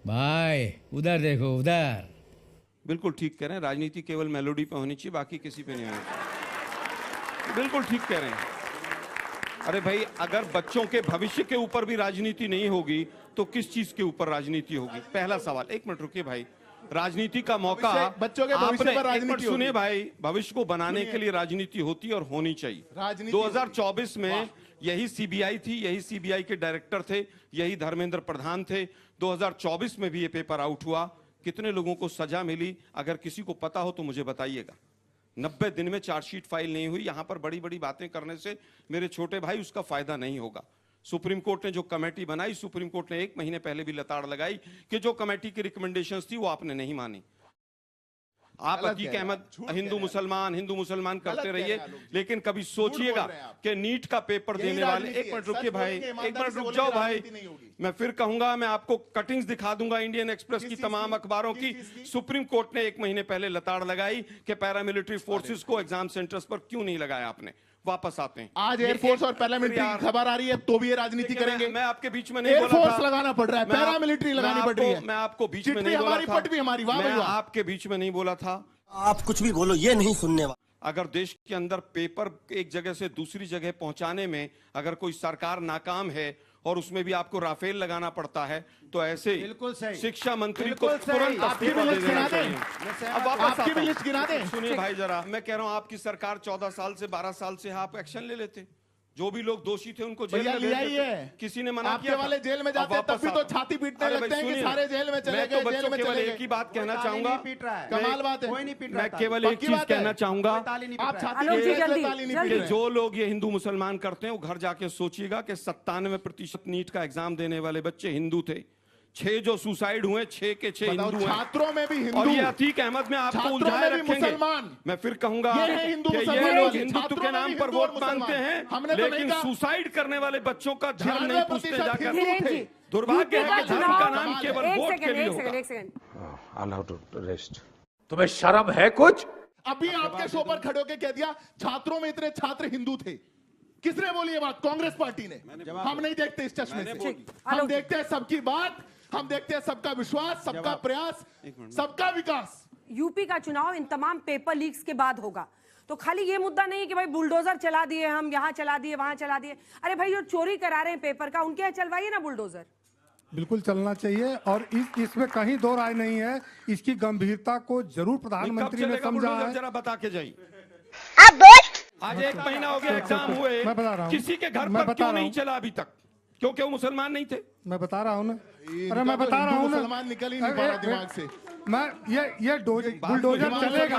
भाई उधर देखो उधर। बिल्कुल ठीक कह रहे हैं, राजनीति केवल मेलोडी पे होनी चाहिए, बाकी किसी पे नहीं होनी चाहिए। बिल्कुल ठीक कह रहे हैं। अरे भाई, अगर बच्चों के भविष्य के ऊपर भी राजनीति नहीं होगी तो किस चीज के ऊपर राजनीति होगी? पहला सवाल। एक मिनट रुकिए भाई, राजनीति का मौका बच्चों के भविष्य पर राजनीति सुनिए भाई, भविष्य को बनाने के लिए राजनीति होती है और होनी चाहिए। 2024 में यही सीबीआई थी, यही सीबीआई के डायरेक्टर थे, यही धर्मेंद्र प्रधान थे। 2024 में भी ये पेपर आउट हुआ। कितने लोगों को सजा मिली? अगर किसी को पता हो तो मुझे बताइएगा। 90 दिन में चार्जशीट फाइल नहीं हुई। यहां पर बड़ी बड़ी बातें करने से मेरे छोटे भाई उसका फायदा नहीं होगा। सुप्रीम कोर्ट ने जो कमेटी बनाई, सुप्रीम कोर्ट ने 1 महीने पहले भी लताड़ लगाई कि जो कमेटी की रिकमेंडेशंस थी वो आपने नहीं मानी। आप अतीक अहमद हिंदू मुसलमान करते रहिए, लेकिन कभी सोचिएगा कि नीट का पेपर देने वाले, एक मिनट रुकिए भाई, एक मिनट रुक जाओ भाई, मैं फिर कहूंगा, मैं आपको कटिंग्स दिखा दूंगा इंडियन एक्सप्रेस की तमाम अखबारों की। सुप्रीम कोर्ट ने 1 महीने पहले लताड़ लगाई कि पैरामिलिट्री फोर्सेस को एग्जाम सेंटर्स पर क्यों नहीं लगाया आपने। वापस आते हैं। आज एयरफोर्स और पैरामिलिट्री की खबर आ रही है तो भी ये राजनीति करेंगे। मैं आपके बीच में नहीं बोला था। एयरफोर्स लगाना पड़ रहा है, पैरामिलिट्री लगानी पड़ रही है। मैं आपको बीच में नहीं बोला था। पट भी हमारी, वाह मैं भाई वाह। आपके बीच में नहीं बोला था। आप कुछ भी बोलो, ये नहीं सुनने वाला। अगर देश के अंदर पेपर एक जगह से दूसरी जगह पहुंचाने में अगर कोई सरकार नाकाम है और उसमें भी आपको राफेल लगाना पड़ता है तो ऐसे शिक्षा मंत्री को तुरंत इस्तीफा दे देना चाहिए। अब वापस आपकी भी लिस्ट गिरा दें। सुनिए भाई जरा, मैं कह रहा हूं आपकी सरकार 14 साल से 12 साल से आप एक्शन ले लेते। जो भी लोग दोषी थे उनको जेल में भेज देते। किसी ने मना किया? आपके वाले जेल में जाते हैं तब भी तो छाती पीटने लगते हैं कि सारे जेल में चले गए, जेल में चले गए। एक ही बात कहना चाहूंगा, कमाल बात है। मैं केवल एक चीज कहना चाहूंगा, आप छाती कि जो लोग ये हिंदू मुसलमान करते हैं वो घर जाके सोचिएगा कि 97% नीट का एग्जाम देने वाले बच्चे हिंदू थे। 6 जो सुसाइड हुए, 6 के 6 हिंदू हैं। छात्रों में भी हिंदू और ये अतीक अहमद में आपको उलझाए रखेंगे। मैं फिर कहूंगा ये हिंदू कि ये मुसलमान लोग लोग हिंदुत्व के नाम पर वोट मांगते हैं, लेकिन सुसाइड करने वाले बच्चों का धर्म नहीं पूछते जाकर। दुर्भाग्य है कि धर्म का नाम केवल वोट के लिए होगा। तुम्हें शर्म है कुछ? अभी आपके शो पर खड़े होकर कह दिया छात्रों में इतने छात्र हिंदू थे। किसने बोली ये बात? कांग्रेस पार्टी ने। हम नहीं देखते इस चश्मे से, हम देखते हैं सबकी बात, हम देखते हैं सबका विश्वास, सबका प्रयास, सबका विकास। यूपी का चुनाव इन तमाम पेपर लीक्स के बाद होगा, तो खाली ये मुद्दा नहीं कि भाई बुलडोजर चला दिए, हम यहाँ चला दिए, वहां चला दिए। अरे भाई, जो चोरी करा रहे हैं पेपर का, उनके यहाँ चलवाइए ना बुलडोजर। बिल्कुल चलना चाहिए और इसमें कहीं दो राय नहीं है। इसकी गंभीरता को जरूर प्रधानमंत्री ने समझा है। जरा बता के जाइए। आज 1 महीना हो गया एग्जाम हुए, मैं बता रहा हूँ, किसी के घर पर क्यों नहीं चला अभी तक? क्योंकि वो मुसलमान नहीं थे। मैं बता रहा हूँ ना, अरे मैं बता रहा हूँ ना, मुसलमान निकल ही नहीं पा रहा दिमाग से। मैं ये बुलडोजर चलेगा,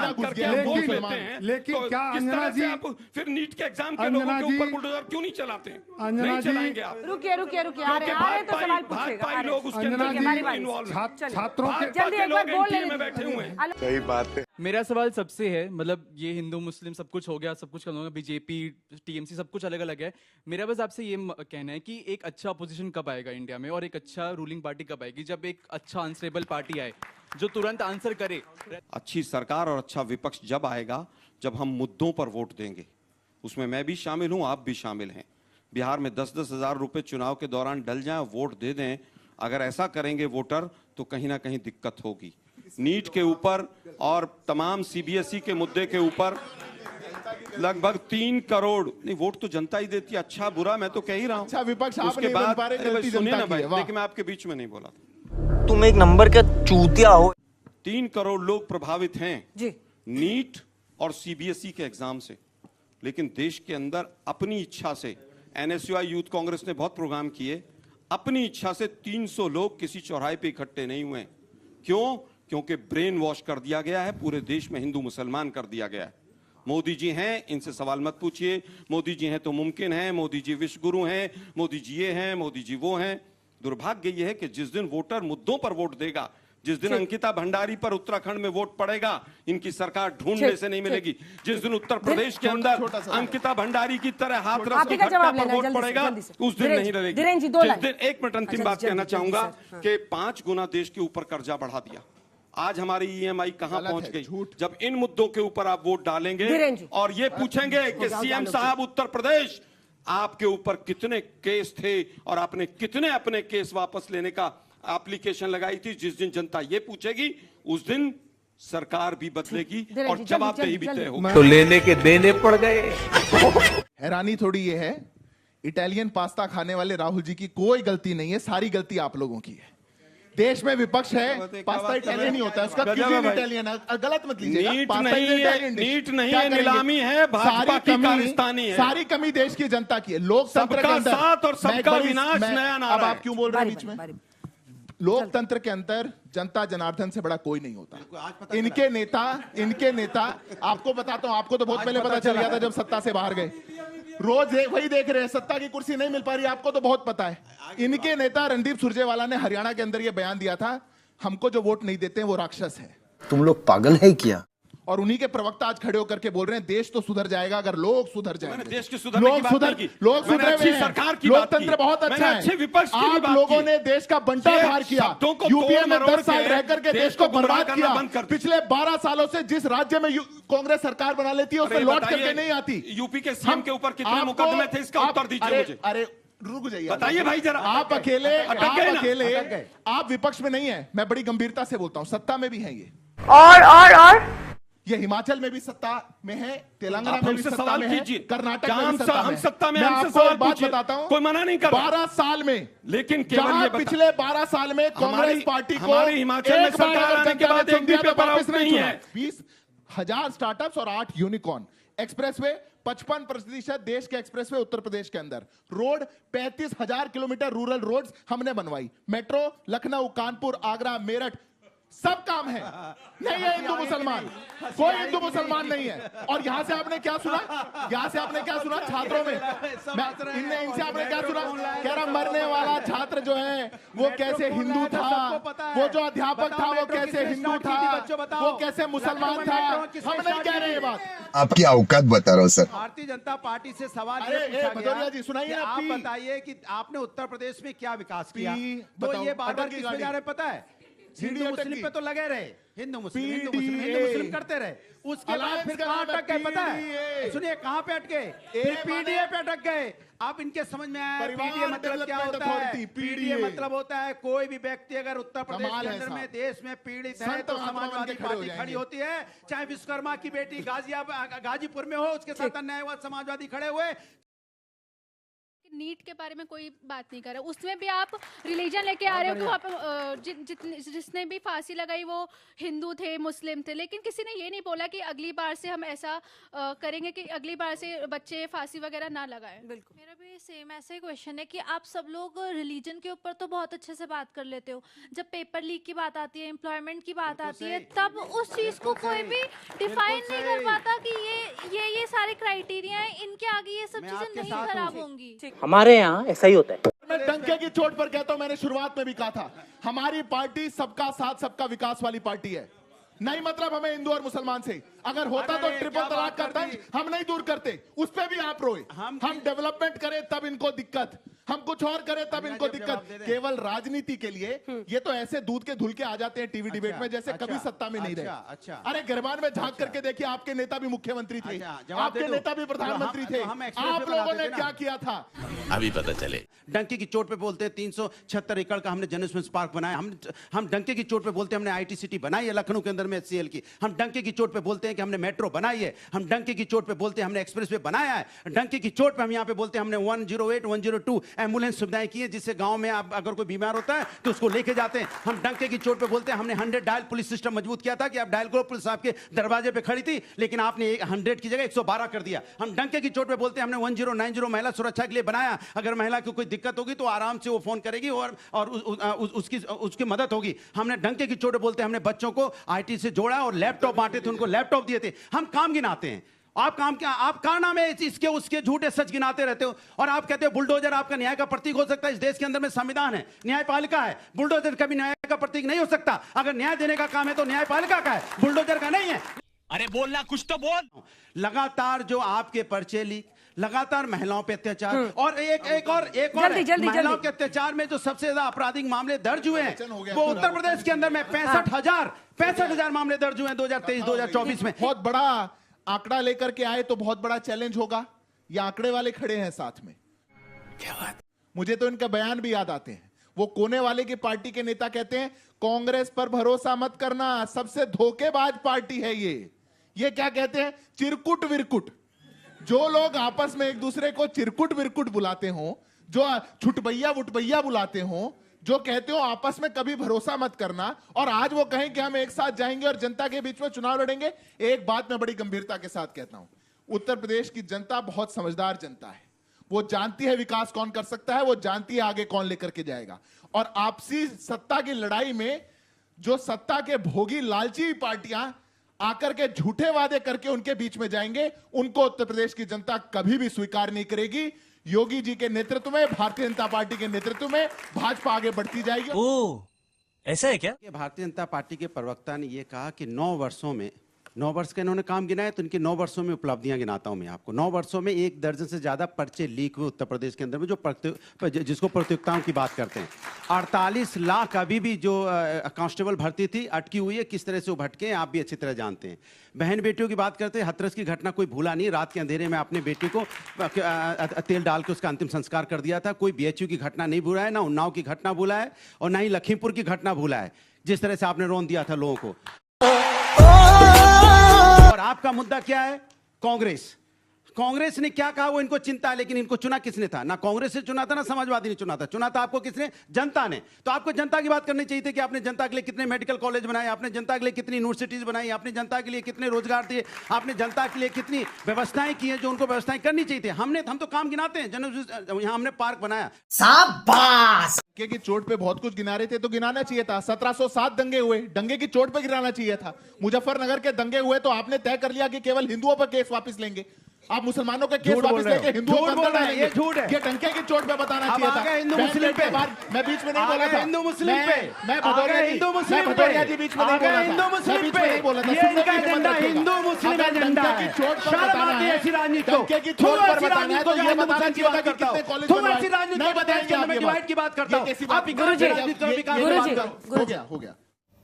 लेकिन क्या अंजना जी फिर नीट के एग्जाम के लोगों के ऊपर बुलडोजर क्यों नहीं चलाते? अंजना जी रुकिए आ रहे हैं तो सवाल पूछेगा। लोग उसके अंदर इन्वॉल्व छात्रों के जल्दी एक बार बोल लेने बैठे हुए हैं। सही बात है। मेरा सवाल सबसे है, मतलब ये हिंदू मुस्लिम सब कुछ हो गया, सब कुछ कर लूंगा, बीजेपी टीएमसी सब कुछ अलग अलग है। मेरा बस आपसे ये कहना है कि एक अच्छा अपोजिशन कब आएगा इंडिया में और एक अच्छा रूलिंग पार्टी कब आएगी? जब एक अच्छा आंसरेबल पार्टी आए जो तुरंत आंसर करे। अच्छी सरकार और अच्छा विपक्ष जब आएगा जब हम मुद्दों पर वोट देंगे। उसमें मैं भी शामिल हूं, आप भी शामिल हैं। बिहार में 10-10 हजार रुपए चुनाव के दौरान डल जाएं, वोट दे दें। अगर ऐसा करेंगे वोटर तो कहीं ना कहीं दिक्कत होगी। नीट के ऊपर और तमाम सीबीएसई के मुद्दे के ऊपर लगभग 3 करोड़ नहीं, वोट तो जनता ही देती है। अच्छा बुरा मैं तो कह ही रहा हूं। अच्छा विपक्ष आप उसके नहीं बाद बन पा रहे, सुनिए ना भाई, देखिए मैं आपके बीच में नहीं बोला था। तुम एक नंबर का चूतिया हो। 3 करोड़ लोग प्रभावित हैं जी नीट और सीबीएसई के एग्जाम से, लेकिन देश के अंदर अपनी इच्छा से एनएसयूआई यूथ कांग्रेस ने बहुत प्रोग्राम किए। अपनी इच्छा से 300 लोग किसी चौराहे पे इकट्ठे नहीं हुए। क्यों? क्योंकि ब्रेन वॉश कर दिया गया है, पूरे देश में हिंदू मुसलमान कर दिया गया है। मोदी जी हैं, इनसे सवाल मत पूछिए। मोदी जी हैं तो मुमकिन है, मोदी जी विश्व गुरु हैं, मोदी जी ये हैं, मोदी जी वो हैं। दुर्भाग्य यह है कि जिस दिन वोटर मुद्दों पर वोट देगा, जिस दिन अंकिता भंडारी पर उत्तराखंड में वोट पड़ेगा, इनकी सरकार ढूंढने से नहीं मिलेगी। जिस दिन उत्तर प्रदेश के अंदर अंकिता भंडारी की तरह हाथरस की घटना पर वोट पड़ेगा, उस दिन नहीं रहेगी। जिस दिन, एक मिनट अंतिम बात कहना चाहूंगा कि 5 गुना देश के ऊपर कर्जा बढ़ा दिया। आज हमारी ईएमआई कहां पहुंच गई? जब इन मुद्दों के ऊपर आप वोट डालेंगे और ये पूछेंगे कि सीएम साहब उत्तर प्रदेश आपके ऊपर कितने केस थे और आपने कितने अपने केस वापस लेने का एप्लीकेशन लगाई थी। जिस दिन जनता ये पूछेगी उस दिन सरकार भी बदलेगी और जल्दी, जवाबदेही भी जल्दी, तय होगी। तो लेने के देने पड़ गए। हैरानी थोड़ी ये है, इटालियन पास्ता खाने वाले राहुल जी की कोई गलती नहीं है, सारी गलती आप लोगों की है। देश में विपक्ष है, पास्ता इटालियन ही होता है, उसका क्यूजीन इटालियन है, गलत मत लीजिएगा। नीट पास्ता नहीं है, इटालियन डिश। नीट नहीं क्या है, करेंगे? नीलामी है, भाजपा की कमी- कारस्तानी है। सारी कमी देश की जनता की है। लोकतंत्र के सबका अंदर साथ और मैं एक सबका बड़ी- विनाश मैं- नया नारा अब आप है। क्यों बोल रहे हैं बारी, बीच में? बारी। लोकतंत्र के अंदर जनता जनार्दन से बड़ा कोई नहीं होता। इनके नेता आपको बताता हूं, आपको तो बहुत पहले पता चल गया था जब सत्ता से बाहर गए। रोज वही देख रहे हैं, सत्ता की कुर्सी नहीं मिल पा रही, आपको तो बहुत पता है। इनके नेता रणदीप सुरजेवाला ने हरियाणा के अंदर यह बयान दिया था, हमको जो वोट नहीं देते हैं वो राक्षस है। तुम लोग पागल है क्या? और उन्हीं के प्रवक्ता आज खड़े होकर के बोल रहे हैं देश तो सुधर जाएगा अगर लोग सुधर जाएंगे। मैंने देश के सुधरने की बात नहीं की। लोग मैंने सुधरे अच्छी हुए हैं। सरकार की बात की। लोकतंत्र बहुत अच्छा मैंने है। अच्छे विपक्ष की भी आप बात लोगों की। ने देश का बंटाधार किया, शब्दों को यूपीए तोड़ में मरोड़ 10 साल के रह करके देश को गुमराह बर्बाद करना किया। बंद कर दो। पिछले 12 सालों से जिस राज्य में कांग्रेस सरकार बना लेती है उसमें अरे लौट बताइए, करके नहीं आती। यूपी के सीएम के ऊपर कितने आपको- मुकदमे थे, इसका उत्तर दीजिए मुझे। अरे रुक जाइए, बताइए भाई जरा। आप अकेले अटक गए ना? आप विपक्ष में नहीं है, मैं बड़ी गंभीरता से बोलता हूं, सत्ता में भी है ये। और ये हिमाचल में भी सत्ता में है, तेलंगाना आप में भी हमसे सत्ता सवाल में है, कीजिए। कर्नाटक जहां में भी सत्ता हम में सत्ता में मैं हमसे आपको सवाल एक बात पूछिए। बताता हूं, कोई मना नहीं कर रहा। 12 साल में, लेकिन केवल जहां ये बता- पिछले 12 साल में कांग्रेस पार्टी को हमारे हिमाचल में एक बार सरकार अगर आने के जनता बाद ने एक चुन भी दिया तो पेपर वापस आउट नहीं चुना। है। 20,000 स्टार्टअप्स और 8 यूनिकॉर्न, एक्सप्रेसवे 55% देश के एक्सप्रेसवे उत्तर प्रदेश के अंदर, रोड 35,000 किलोमीटर रूरल रोड्स हमने बनवाई, मेट्रो लखनऊ, कानपुर, आगरा, मेरठ, सब काम है। नहीं है हिंदू मुसलमान, कोई हिंदू मुसलमान नहीं है। और यहां से आपने क्या सुना, छात्रों में इनसे आपने क्या सुना, कह रहा मरने वाला छात्र जो है वो कैसे हिंदू था, वो जो अध्यापक था वो कैसे हिंदू था, वो कैसे मुसलमान था। हम नहीं कह रहे ये बात, आपकी औकात बता रहा हूँ सर। भारतीय जनता पार्टी से सवाल अरे, ये पूछा भदौरिया गया जी, सुनाइए कि ना, आप पी। बताइए कि आपने उत्तर प्रदेश में क्या विकास किया। तो बताओ, ये बार बार अटक की किस पे गाड़ी। जा रहे पता है, हिंदू अटक मुस्लिम की। पे तो लगे रहे, हिंदू मुस्लिम PDA करते रहे। उसके बाद Alliance फिर का कहां नाम है अटक गए पता है, PDA। सुनिए कहां पे अटके, पीडीए पे अटक गए। अब इनके समझ में आया परिवार पीडीए मतलब क्या डेवलपमेंट होता है। अथॉरिटी, पीडीए PDA मतलब होता है कोई भी व्यक्ति अगर उत्तर प्रदेश कमाल के है अंदर में साहब। देश में पीड़ित है संत तो महात्मा बन समाजवादी के खड़े हो पार्टी खड़ी जाएंगे। होती है। चाहे विश्वकर्मा की बेटी गाजीपुर में हो, उसके साथ न्यायवाद समाजवादी खड़े हुए। नीट के बारे में कोई बात नहीं कर रहा, उसमें भी आप रिलीजन लेके आ रहे हो कि वहाँ पे जिसने भी फांसी लगाई वो हिंदू थे, मुस्लिम थे, लेकिन किसी ने ये नहीं बोला कि अगली बार से हम ऐसा करेंगे कि अगली बार से बच्चे फांसी वगैरह ना लगाएं। बिल्कुल मेरा भी सेम ऐसा ही क्वेश्चन है कि आप सब लोग रिलीजन के ऊपर तो बहुत अच्छे से बात कर लेते हो, जब पेपर लीक की बात आती है, एम्प्लॉयमेंट की बात आती है, तब उस चीज़ को कोई भी डिफाइन नहीं कर पाता कि ये सारे क्राइटेरिया हैं, इनके आगे ये सब चीज़ें नहीं खराब होंगी। हमारे यहाँ ऐसा ही होता है। मैं डंके की चोट पर कहता हूं, मैंने शुरुआत में भी कहा था, हमारी पार्टी सबका साथ सबका विकास वाली पार्टी है। नहीं मतलब हमें हिंदू और मुसलमान से, अगर होता तो ट्रिपल तलाक का दंड हम नहीं दूर करते, उस पे भी आप रोए। हम डेवलपमेंट करें तब इनको दिक्कत, हम कुछ और करें तब इनको दिक्कत। केवल राजनीति के लिए ये तो ऐसे दूध के धुल के आ जाते हैं टीवी डिबेट में जैसे कभी सत्ता में नहीं रहे। अरे गिरबान में झांक करके देखिए, आपके नेता भी मुख्यमंत्री थे, आपके नेता भी प्रधानमंत्री थे, आप लोगों ने क्या किया था अभी पता चले। डंके की चोट पे बोलते हैं 376 एकड़ का हमने जनस्पेस पार्क बनाया। हम डंके की चोट पे बोलते हैं हमने आईटी सिटी बनाई है लखनऊ के अंदर में HCL की। हम डंके की चोट पे बोलते हैं कि हमने मेट्रो बनाई है। हम डंके की चोट पे बोलते हैं हमने एक्सप्रेसवे बनाया है। डंके की चोट पे हम यहाँ पे बोलते हैं हमने 108 102 एम्बुलेंस सुविधाएं की है, जिससे गांव में आप अगर कोई बीमार होता है तो उसको लेके जाते हैं। हम डंके की चोट पे बोलते हैं हमने 100 डायल पुलिस सिस्टम मजबूत किया था कि आप डायल करो, पुलिस आपके दरवाजे पे खड़ी थी, लेकिन आपने 100 की जगह 112 कर दिया। हम डंके की चोट पे बोलते हैं हमने 1090 महिला सुरक्षा के लिए बनाया। अगर महिला को कोई दिक्कत होगी तो आराम से वो फोन करेगी और उसकी मदद होगी। हमने डंके की चोट पे बोलते हैं हमने बच्चों को IT से जोड़ा और लैपटॉप बांटे थे, उनको लैपटॉप दिए थे। हम काम गिनाते हैं, आप क्या नाम है इसके उसके झूठे सच गिनाते रहते हो। और आप कहते हो बुलडोजर आपका न्याय का प्रतीक हो सकता है। इस देश के अंदर में संविधान है, न्यायपालिका है, बुलडोजर कभी न्याय का प्रतीक नहीं हो सकता। अगर न्याय देने का काम है तो न्यायपालिका का है, बुलडोजर का नहीं है। अरे बोलना कुछ तो बोल। लगातार जो आपके पर्चे लीक, लगातार महिलाओं पे अत्याचार और एक और जल्दी, महिलाओं के अत्याचार में जो सबसे ज्यादा आपराधिक मामले दर्ज हुए हैं वो उत्तर प्रदेश के अंदर में 65,000 मामले दर्ज हुए हैं 2023-2024 में। बहुत बड़ा आंकड़ा लेकर के आए तो बहुत बड़ा चैलेंज होगा। ये आंकड़े वाले खड़े हैं साथ में, क्या बात। मुझे तो इनका बयान भी याद आते हैं। वो कोने वाले की पार्टी के नेता कहते हैं कांग्रेस पर भरोसा मत करना, सबसे धोखेबाज पार्टी है ये क्या कहते हैं? चिरकुट विरकुट। जो लोग आपस में एक दूसरे को चिरकुट विरकुट बुलाते हो, जो छुटबैया वुटबैया बुलाते हो, जो कहते हो आपस में कभी भरोसा मत करना, और आज वो कहें कि हम एक साथ जाएंगे और जनता के बीच में चुनाव लड़ेंगे। एक बात मैं बड़ी गंभीरता के साथ कहता हूं, उत्तर प्रदेश की जनता बहुत समझदार जनता है। वो जानती है विकास कौन कर सकता है, वो जानती है आगे कौन लेकर के जाएगा। और आपसी सत्ता की लड़ाई में जो सत्ता के भोगी लालची पार्टियां आकर के झूठे वादे करके उनके बीच में जाएंगे, उनको उत्तर प्रदेश की जनता कभी भी स्वीकार नहीं करेगी। योगी जी के नेतृत्व में, भारतीय जनता पार्टी के नेतृत्व में भाजपा आगे बढ़ती जाएगी। ओह, ऐसा है क्या? भारतीय जनता पार्टी के प्रवक्ता ने यह कहा कि 9 वर्षों में 9 वर्ष का इन्होंने काम गिनाया, तो इनके 9 वर्षों में उपलब्धियां गिनाता हूं मैं आपको। 9 वर्षों में 1 दर्जन से ज्यादा पर्चे लीक हुए उत्तर प्रदेश के अंदर में, जिसको प्रतियोगिताओं की बात करते हैं। 48 लाख अभी भी जो कांस्टेबल भर्ती थी अटकी हुई है, किस तरह से वो भटके हैं आप भी अच्छी तरह जानते हैं। बहन बेटियों की बात करते हैं, हाथरस की घटना कोई भूला नहीं। रात के अंधेरे में अपने बेटी को तेल डाल के उसका अंतिम संस्कार कर दिया था। कोई BHU की घटना नहीं भूला है, ना उन्नाव की घटना भूला है, और ना ही लखीमपुर की घटना भूला है, जिस तरह से आपने रोन दिया था लोगों को। और आपका मुद्दा क्या है? कांग्रेस ने क्या कहा वो इनको चिंता है, लेकिन इनको चुना किसने था? ना कांग्रेस से चुना था, ना समाजवादी ने चुना था। चुना था आपको किसने? जनता ने। तो आपको जनता की बात करनी चाहिए थी कि आपने जनता के लिए कितने मेडिकल कॉलेज बनाए, आपने जनता के लिए कितनी यूनिवर्सिटीज बनाई, आपने जनता के लिए कितने रोजगार दिए, आपने जनता के लिए कितनी व्यवस्थाएं की है जो उनको व्यवस्थाएं करनी चाहिए थी। हम तो काम गिनाते हैं। यहाँ हमने पार्क बनाया, शाबाश। दंगे की चोट पे बहुत कुछ गिना रहे थे, तो गिनाना चाहिए था। 1707 दंगे हुए, दंगे की चोट पे गिनाना चाहिए था। मुजफ्फरनगर के दंगे हुए तो आपने तय कर लिया कि केवल हिंदुओं पर केस वापस लेंगे। आप मुसलमानों के केस वापस लेके हिंदुओं पर अंदर डालेंगे। ये झूठ है। ये डंके की चोट पे बताना चाहिए था। हिंदू मुस्लिम पे मैं बीच में नहीं बोला था। हिंदू मुस्लिम पे मैं भदौरिया जी बीच में नहीं बोला था। हिंदू मुस्लिम पे नहीं बोला था। ये इनका एजेंडा हिंदू मुस्लिम एजेंडा है। शर्म आती है ऐसी राजनीति को। डंके की चोट पर बताना है तो ये बताना चाहिए था कि कितने कॉलेज बनवाए। ऐसी राजनीति को बताएंगे, मैं डिवाइड की बात करता हूं। आप हो गया।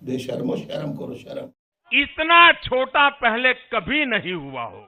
बेशर्मो शर्म करो, शर्म। इतना छोटा पहले कभी नहीं हुआ हो।